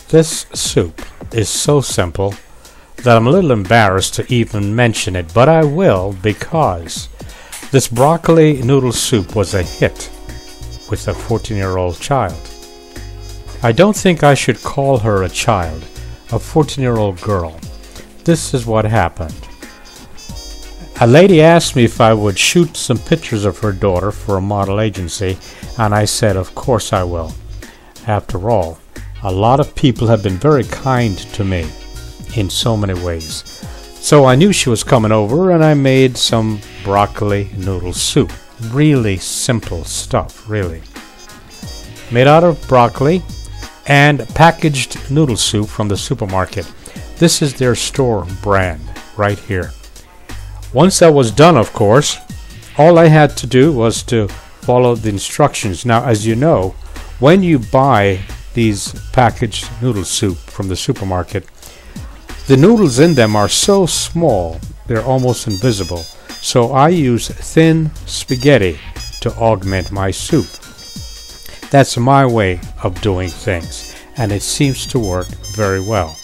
This soup is so simple that I'm a little embarrassed to even mention it, but I will because this broccoli noodle soup was a hit with a 14-year-old child. I don't think I should call her a child, a 14-year-old girl. This is what happened. A lady asked me if I would shoot some pictures of her daughter for a model agency, and I said, of course I will. After all, a lot of people have been very kind to me in so many ways. So I knew she was coming over, and I made some broccoli noodle soup. Really simple stuff, really. Made out of broccoli and packaged noodle soup from the supermarket. This is their store brand right here. Once that was done, of course, all I had to do was to follow the instructions. Now, as you know, when you buy these packaged noodle soup from the supermarket, the noodles in them are so small, they're almost invisible. So I use thin spaghetti to augment my soup. That's my way of doing things, and it seems to work very well.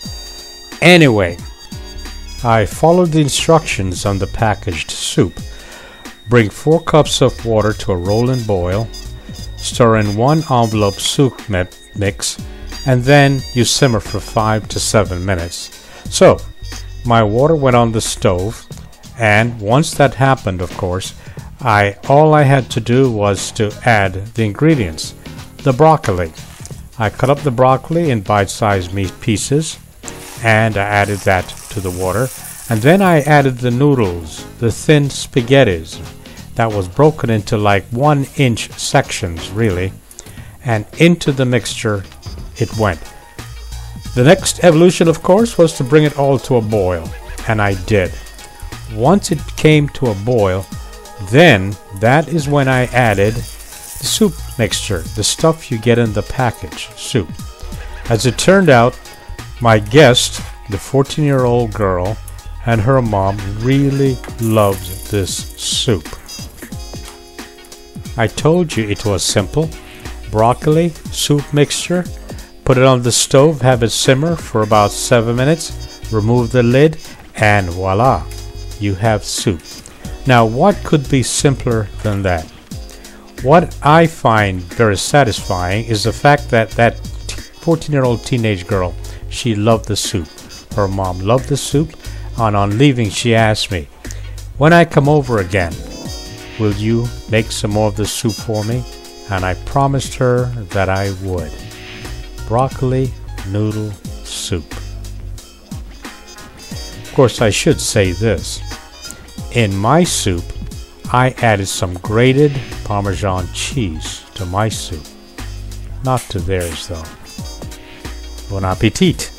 Anyway, I followed the instructions on the packaged soup. Bring 4 cups of water to a rolling boil, stir in 1 envelope soup mix, and then you simmer for 5 to 7 minutes. So, my water went on the stove, and once that happened, of course, all I had to do was to add the ingredients. The broccoli. I cut up the broccoli in bite-sized pieces, and I added that to the water. And then I added the noodles, the thin spaghettis, that was broken into like 1-inch sections, really. And into the mixture it went. The next evolution, of course, was to bring it all to a boil, and I did. Once it came to a boil, then that is when I added the soup mixture, the stuff you get in the package soup. As it turned out, my guest, the 14-year-old girl, and her mom really loved this soup. I told you it was simple. Broccoli, soup mixture, put it on the stove, have it simmer for about 7 minutes, remove the lid, and voila, you have soup. Now, what could be simpler than that? What I find very satisfying is the fact that that 14-year-old teenage girl, she loved the soup. Her mom loved the soup, and on leaving she asked me, when I come over again, will you make some more of the soup for me? And I promised her that I would. Broccoli noodle soup. Of course, I should say this. In my soup, I added some grated Parmesan cheese to my soup. Not to theirs, though. Bon appetit!